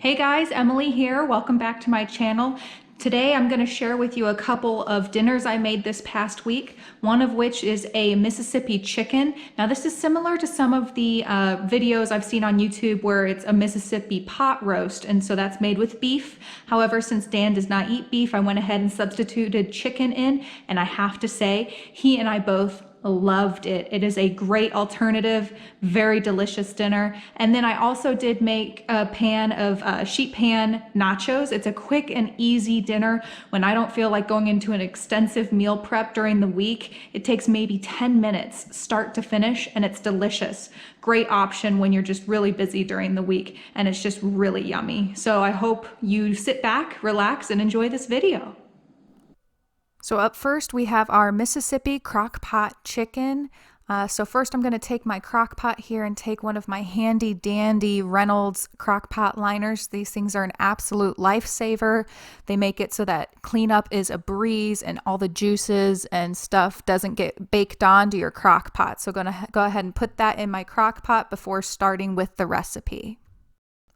Hey guys, Emily here. Welcome back to my channel. Today I'm going to share with you a couple of dinners I made this past week, one of which is a Mississippi chicken. Now this is similar to some of the videos I've seen on YouTube where it's a Mississippi pot roast, and so that's made with beef. However, since Dan does not eat beef, I went ahead and substituted chicken in, and I have to say, he and I both loved it. It is a great alternative, very delicious dinner. And then I also did make a pan of sheet pan nachos. It's a quick and easy dinner when I don't feel like going into an extensive meal prep during the week. It takes maybe 10 minutes start to finish, and it's delicious. Great option when you're just really busy during the week, and it's just really yummy. So I hope you sit back, relax, and enjoy this video. So up first we have our Mississippi Crockpot chicken. So first I'm going to take my Crockpot here and take one of my handy dandy Reynolds Crockpot liners. These things are an absolute lifesaver. They make it so that cleanup is a breeze and all the juices and stuff doesn't get baked onto your Crockpot. So I'm going to go ahead and put that in my Crockpot before starting with the recipe.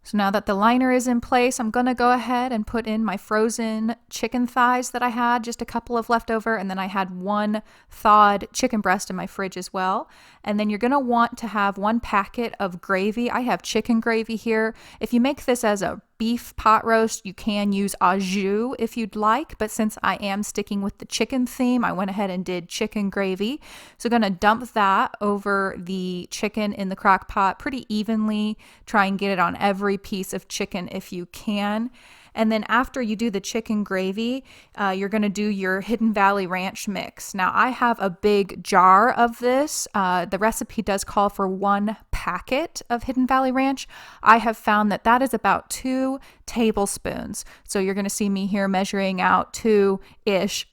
So now that the liner is in place, I'm going to go ahead and put in my frozen chicken thighs that I had, just a couple of leftover, and then I had one thawed chicken breast in my fridge as well. And then you're going to want to have one packet of gravy. I have chicken gravy here. If you make this as a beef pot roast, you can use Au Jus if you'd like, but since I am sticking with the chicken theme, I went ahead and did chicken gravy. So I'm going to dump that over the chicken in the crock pot pretty evenly. Try and get it on every piece of chicken if you can. And then after you do the chicken gravy, you're going to do your Hidden Valley Ranch mix. Now I have a big jar of this. The recipe does call for 1 packet of Hidden Valley Ranch. I have found that that is about 2 tablespoons. So you're going to see me here measuring out 2-ish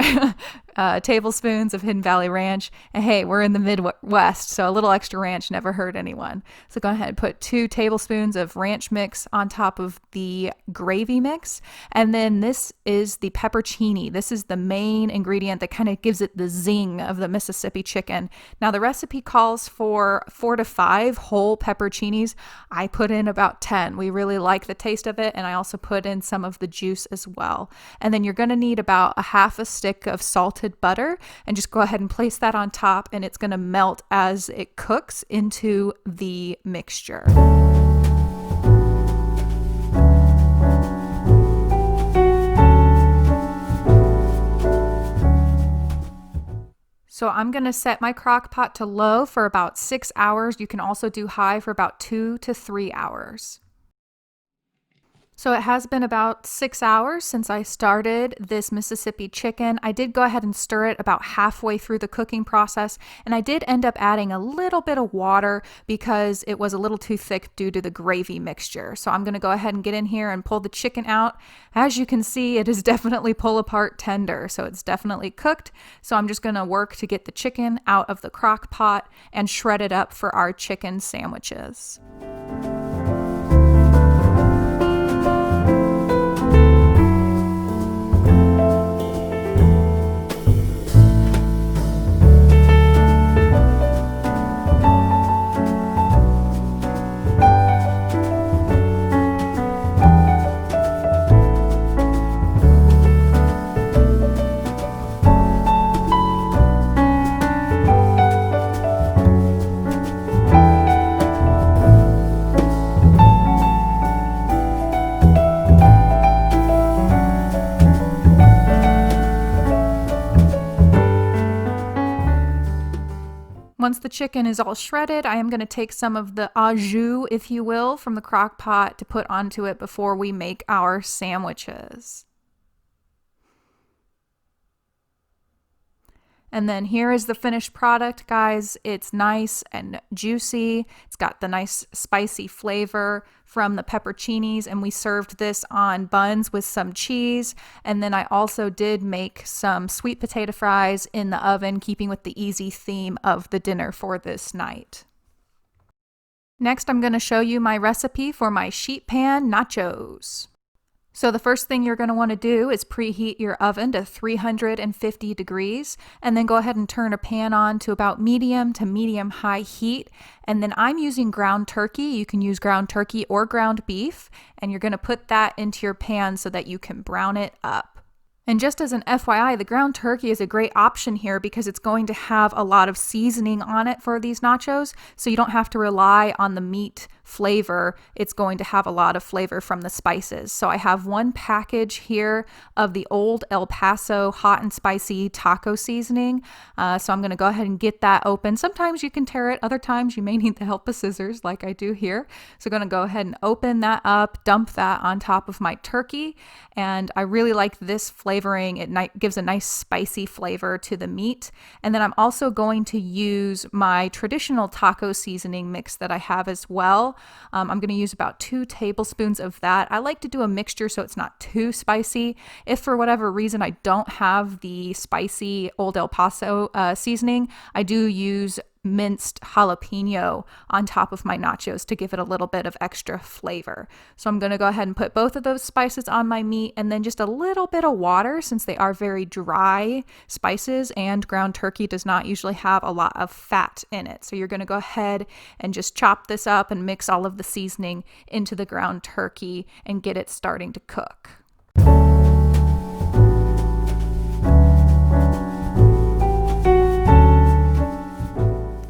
tablespoons of Hidden Valley Ranch. And hey, we're in the Midwest, so a little extra ranch never hurt anyone. So go ahead and put 2 tablespoons of ranch mix on top of the gravy mix. And then this is the pepperoncini. This is the main ingredient that kind of gives it the zing of the Mississippi chicken. Now the recipe calls for 4 to 5 whole pepperoncinis. I put in about 10. We really like the taste of it, and I also put in some of the juice as well. And then you're going to need about a half a stick of salted butter, and just go ahead and place that on top, and it's going to melt as it cooks into the mixture. So I'm going to set my crock pot to low for about 6 hours. You can also do high for about 2 to 3 hours. So it has been about 6 hours since I started this Mississippi chicken. I did go ahead and stir it about halfway through the cooking process, and I did end up adding a little bit of water because it was a little too thick due to the gravy mixture. So I'm going to go ahead and get in here and pull the chicken out. As you can see, it is definitely pull apart tender, so it's definitely cooked. So I'm just going to work to get the chicken out of the crock pot and shred it up for our chicken sandwiches. Once the chicken is all shredded, I am going to take some of the au jus, if you will, from the crock pot to put onto it before we make our sandwiches. And then here is the finished product, guys. It's nice and juicy. It's got the nice spicy flavor from the pepperoncinis, and we served this on buns with some cheese. And then I also did make some sweet potato fries in the oven, keeping with the easy theme of the dinner for this night. Next, I'm going to show you my recipe for my sheet pan nachos. So the first thing you're going to want to do is preheat your oven to 350 degrees, and then go ahead and turn a pan on to about medium to medium high heat. And then I'm using ground turkey. You can use ground turkey or ground beef, and you're going to put that into your pan so that you can brown it up. And just as an FYI, the ground turkey is a great option here because it's going to have a lot of seasoning on it for these nachos, so you don't have to rely on the meat flavor. It's going to have a lot of flavor from the spices. So I have one package here of the old El Paso hot and spicy taco seasoning. So I'm going to go ahead and get that open. Sometimes you can tear it, other times you may need the help of scissors like I do here. So I'm going to go ahead and open that up, dump that on top of my turkey. And I really like this flavoring. It gives a nice spicy flavor to the meat. And then I'm also going to use my traditional taco seasoning mix that I have as well. I'm going to use about 2 tablespoons of that. I like to do a mixture so it's not too spicy. If for whatever reason I don't have the spicy Old El Paso seasoning, I do use minced jalapeno on top of my nachos to give it a little bit of extra flavor. So I'm going to go ahead and put both of those spices on my meat, and then just a little bit of water since they are very dry spices and ground turkey does not usually have a lot of fat in it. So you're going to go ahead and just chop this up and mix all of the seasoning into the ground turkey and get it starting to cook.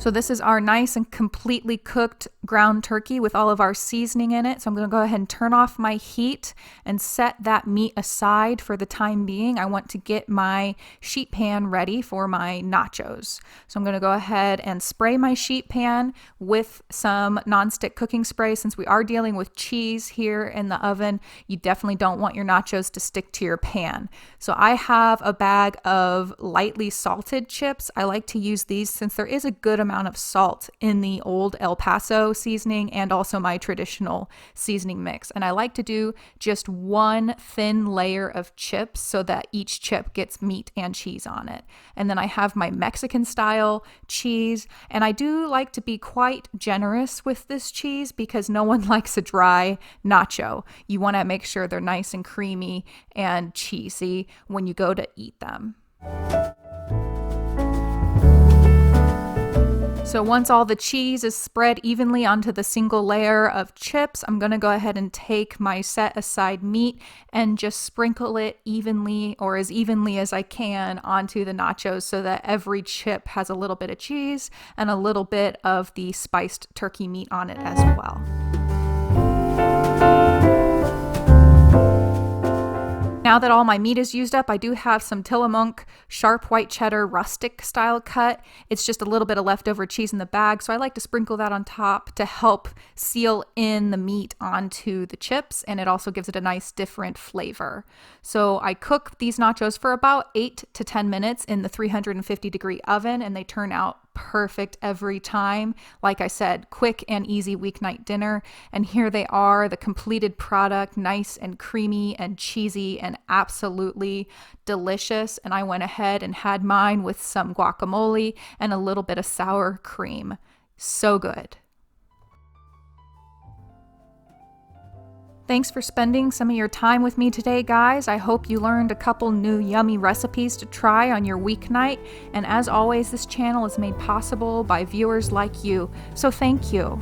So this is our nice and completely cooked ground turkey with all of our seasoning in it. So I'm going to go ahead and turn off my heat and set that meat aside for the time being. I want to get my sheet pan ready for my nachos. So I'm going to go ahead and spray my sheet pan with some nonstick cooking spray. Since we are dealing with cheese here in the oven, you definitely don't want your nachos to stick to your pan. So I have a bag of lightly salted chips. I like to use these since there is a good amount of salt in the old El Paso seasoning and also my traditional seasoning mix. And I like to do just one thin layer of chips so that each chip gets meat and cheese on it. And then I have my Mexican style cheese, and I do like to be quite generous with this cheese because no one likes a dry nacho. You want to make sure they're nice and creamy and cheesy when you go to eat them. So once all the cheese is spread evenly onto the single layer of chips, I'm going to go ahead and take my set aside meat and just sprinkle it evenly, or as evenly as I can, onto the nachos so that every chip has a little bit of cheese and a little bit of the spiced turkey meat on it as well. Now that all my meat is used up, I do have some Tillamook sharp white cheddar rustic style cut. It's just a little bit of leftover cheese in the bag, so I like to sprinkle that on top to help seal in the meat onto the chips, and it also gives it a nice different flavor. So I cook these nachos for about 8 to 10 minutes in the 350-degree oven, and they turn out perfect every time. Like I said, quick and easy weeknight dinner. And here they are, the completed product, nice and creamy and cheesy and absolutely delicious. And I went ahead and had mine with some guacamole and a little bit of sour cream. So good. Thanks for spending some of your time with me today, guys. I hope you learned a couple new yummy recipes to try on your weeknight. And as always, this channel is made possible by viewers like you, so thank you.